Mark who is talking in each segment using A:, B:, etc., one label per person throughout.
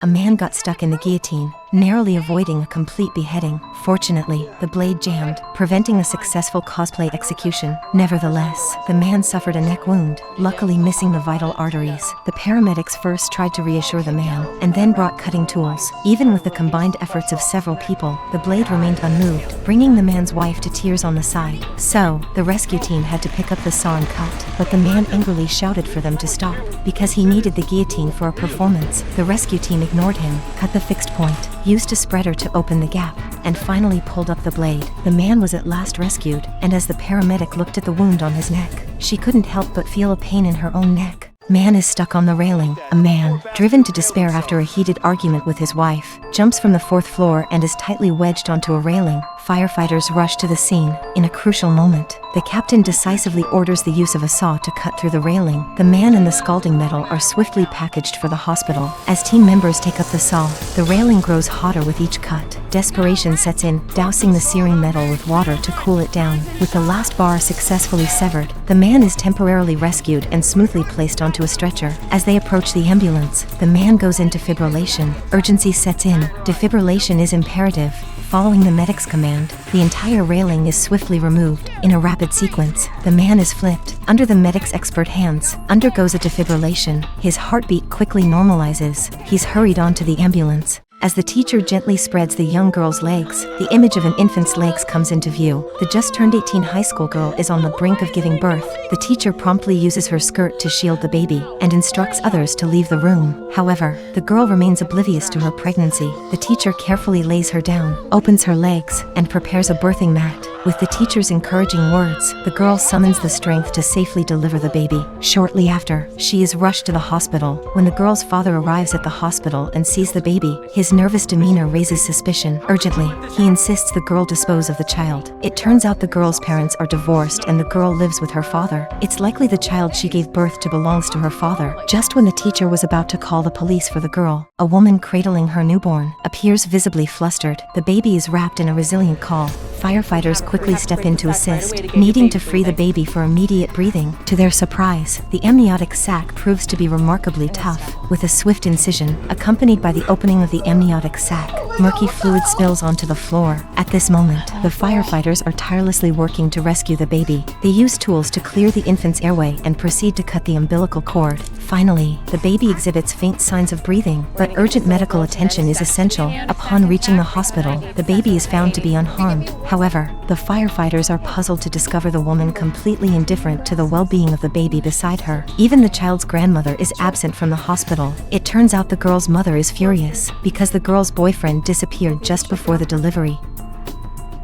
A: A man got stuck in the guillotine, narrowly avoiding a complete beheading. Fortunately, the blade jammed, preventing a successful cosplay execution. Nevertheless, the man suffered a neck wound, luckily missing the vital arteries. The paramedics first tried to reassure the man, and then brought cutting tools. Even with the combined efforts of several people, the blade remained unmoved, bringing the man's wife to tears on the side. So, the rescue team had to pick up the saw and cut, but the man angrily shouted for them to stop, because he needed the guillotine for a performance. The rescue team ignored him, cut the fixed point, used a spreader to open the gap, and finally pulled up the blade. The man was at last rescued, and as the paramedic looked at the wound on his neck, she couldn't help but feel a pain in her own neck. Man is stuck on the railing. A man, driven to despair after a heated argument with his wife, jumps from the 4th floor and is tightly wedged onto a railing. Firefighters rush to the scene. In a crucial moment, the captain decisively orders the use of a saw to cut through the railing. The man and the scalding metal are swiftly packaged for the hospital. As team members take up the saw, the railing grows hotter with each cut. Desperation sets in, dousing the searing metal with water to cool it down. With the last bar successfully severed, the man is temporarily rescued and smoothly placed onto a stretcher. As they approach the ambulance, the man goes into fibrillation. Urgency sets in. Defibrillation is imperative. Following the medic's command, the entire railing is swiftly removed. In a rapid sequence, the man is flipped, under the medic's expert hands, undergoes a defibrillation. His heartbeat quickly normalizes. He's hurried onto the ambulance. As the teacher gently spreads the young girl's legs, the image of an infant's legs comes into view. The just-turned 18 high school girl is on the brink of giving birth. The teacher promptly uses her skirt to shield the baby, and instructs others to leave the room. However, the girl remains oblivious to her pregnancy. The teacher carefully lays her down, opens her legs, and prepares a birthing mat. With the teacher's encouraging words, the girl summons the strength to safely deliver the baby. Shortly after, she is rushed to the hospital. When the girl's father arrives at the hospital and sees the baby, his nervous demeanor raises suspicion. Urgently, he insists the girl dispose of the child. It turns out the girl's parents are divorced and the girl lives with her father. It's likely the child she gave birth to belongs to her father. Just when the teacher was about to call the police for the girl, a woman cradling her newborn appears visibly flustered. The baby is wrapped in a resilient caul. Firefighters quickly step in to assist, needing to free the baby for immediate breathing. To their surprise, the amniotic sac proves to be remarkably tough. With a swift incision, accompanied by the opening of the amniotic sac, murky fluid spills onto the floor. At this moment, the firefighters are tirelessly working to rescue the baby. They use tools to clear the infant's airway and proceed to cut the umbilical cord. Finally, the baby exhibits faint signs of breathing, but urgent medical attention is essential. Upon reaching the hospital, the baby is found to be unharmed. However, the firefighters are puzzled to discover the woman completely indifferent to the well-being of the baby beside her. Even the child's grandmother is absent from the hospital. It turns out the girl's mother is furious because the girl's boyfriend disappeared just before the delivery.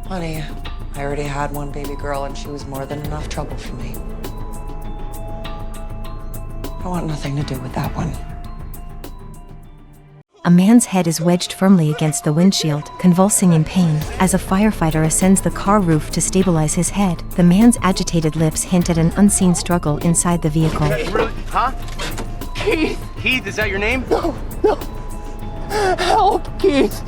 B: Honey, I already had one baby girl and she was more than enough trouble for me. I want nothing to do with that one.
A: A man's head is wedged firmly against the windshield, convulsing in pain. As a firefighter ascends the car roof to stabilize his head, the man's agitated lips hint at an unseen struggle inside the vehicle.
C: Huh? Keith! Keith, is that your name?
D: No! Help, Keith!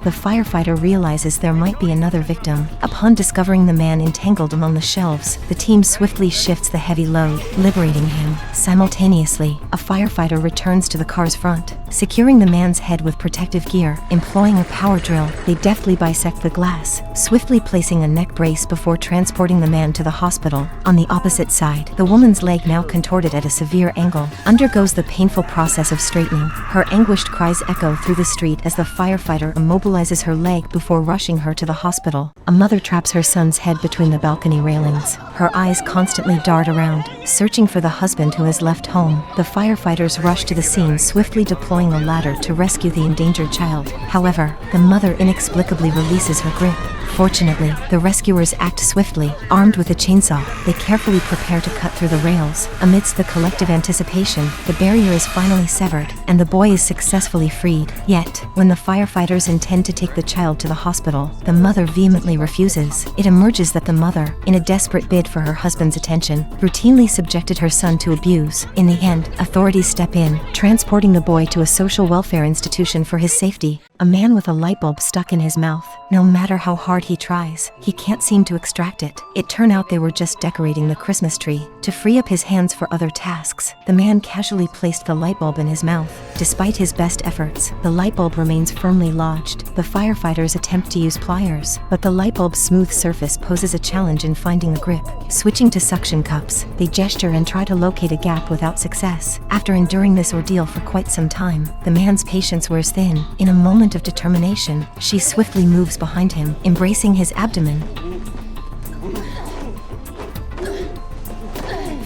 A: The firefighter realizes there might be another victim. Upon discovering the man entangled among the shelves, the team swiftly shifts the heavy load, liberating him. Simultaneously, a firefighter returns to the car's front, securing the man's head with protective gear. Employing a power drill, they deftly bisect the glass, swiftly placing a neck brace before transporting the man to the hospital. On the opposite side, the woman's leg, now contorted at a severe angle, undergoes the painful process of straightening. Her anguished cries echo through the street as the firefighter immobilizes her leg before rushing her to the hospital. A mother traps her son's head between the balcony railings. Her eyes constantly dart around, searching for the husband who has left home. The firefighters rush to the scene, swiftly deploying a ladder to rescue the endangered child. However, the mother inexplicably releases her grip. Fortunately, the rescuers act swiftly. Armed with a chainsaw, they carefully prepare to cut through the rails. Amidst the collective anticipation, the barrier is finally severed, and the boy is successfully freed. Yet, when the firefighters intend to take the child to the hospital, the mother vehemently refuses. It emerges that the mother, in a desperate bid for her husband's attention, routinely subjected her son to abuse. In the end, authorities step in, transporting the boy to a social welfare institution for his safety. A man with a light bulb stuck in his mouth. No matter how hard he tries, he can't seem to extract it. It turned out they were just decorating the Christmas tree. To free up his hands for other tasks, the man casually placed the light bulb in his mouth. Despite his best efforts, the light bulb remains firmly lodged. The firefighters attempt to use pliers, but the light bulb's smooth surface poses a challenge in finding a grip. Switching to suction cups, they gesture and try to locate a gap without success. After enduring this ordeal for quite some time, the man's patience wears thin. In a moment of determination, she swiftly moves behind him, embracing his abdomen.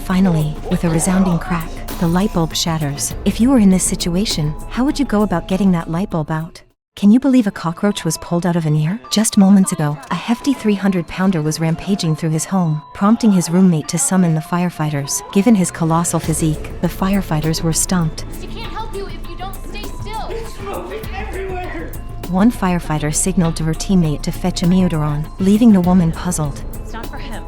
A: Finally, with a resounding crack, the light bulb shatters. If you were in this situation, how would you go about getting that light bulb out? Can you believe a cockroach was pulled out of an ear? Just moments ago, a hefty 300-pounder was rampaging through his home, prompting his roommate to summon the firefighters. Given his colossal physique, the firefighters were stumped.
D: She can't help you if you don't stay still.
C: It's moving everywhere.
A: One firefighter signaled to her teammate to fetch a meodoron, leaving the woman puzzled.
D: It's not for him.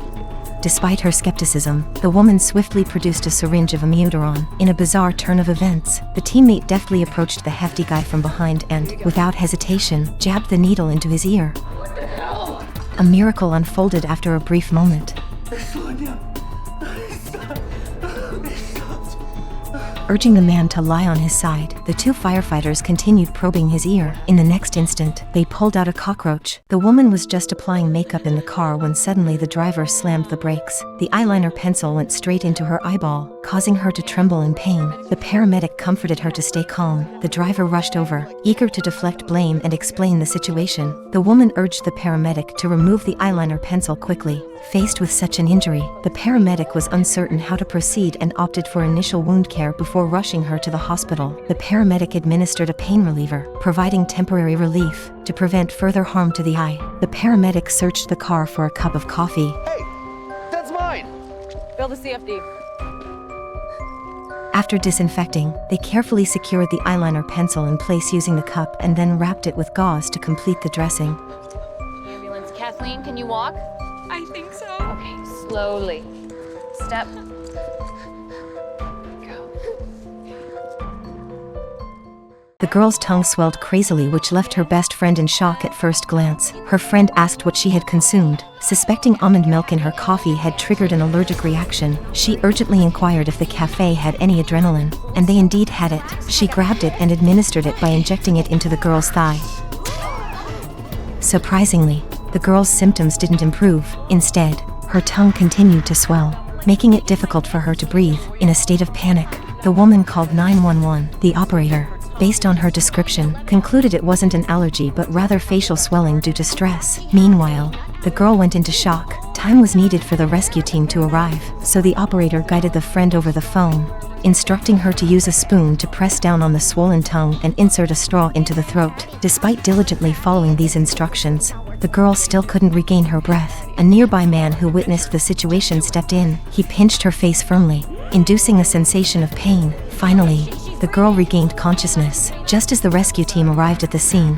A: Despite her skepticism, the woman swiftly produced a syringe of immunodoron. In a bizarre turn of events, the teammate deftly approached the hefty guy from behind and, without hesitation, jabbed the needle into his ear.
C: What the hell?
A: A miracle unfolded after a brief moment.
C: Slow down. Stop.
A: Urging the man to lie on his side, the two firefighters continued probing his ear. In the next instant, they pulled out a cockroach. The woman was just applying makeup in the car when suddenly the driver slammed the brakes. The eyeliner pencil went straight into her eyeball, causing her to tremble in pain. The paramedic comforted her to stay calm. The driver rushed over, eager to deflect blame and explain the situation. The woman urged the paramedic to remove the eyeliner pencil quickly. Faced with such an injury, the paramedic was uncertain how to proceed and opted for initial wound care before rushing her to the hospital. The paramedic administered a pain reliever, providing temporary relief to prevent further harm to the eye. The paramedic searched the car for a cup of coffee.
C: Hey, that's mine.
D: Bill the CFD.
A: After disinfecting, they carefully secured the eyeliner pencil in place using the cup and then wrapped it with gauze to complete the dressing.
D: Ambulance. Kathleen, can you walk?
E: I think so.
D: Okay, slowly. Step. Go.
A: The girl's tongue swelled crazily, which left her best friend in shock at first glance. Her friend asked what she had consumed. Suspecting almond milk in her coffee had triggered an allergic reaction, she urgently inquired if the cafe had any adrenaline, and they indeed had it. She grabbed it and administered it by injecting it into the girl's thigh. Surprisingly, the girl's symptoms didn't improve. Instead, her tongue continued to swell, making it difficult for her to breathe. In a state of panic, the woman called 911. The operator, based on her description, concluded it wasn't an allergy but rather facial swelling due to stress. Meanwhile, the girl went into shock. Time was needed for the rescue team to arrive, so the operator guided the friend over the phone, instructing her to use a spoon to press down on the swollen tongue and insert a straw into the throat. Despite diligently following these instructions, the girl still couldn't regain her breath. A nearby man who witnessed the situation stepped in. He pinched her face firmly, inducing a sensation of pain. Finally, the girl regained consciousness, just as the rescue team arrived at the scene.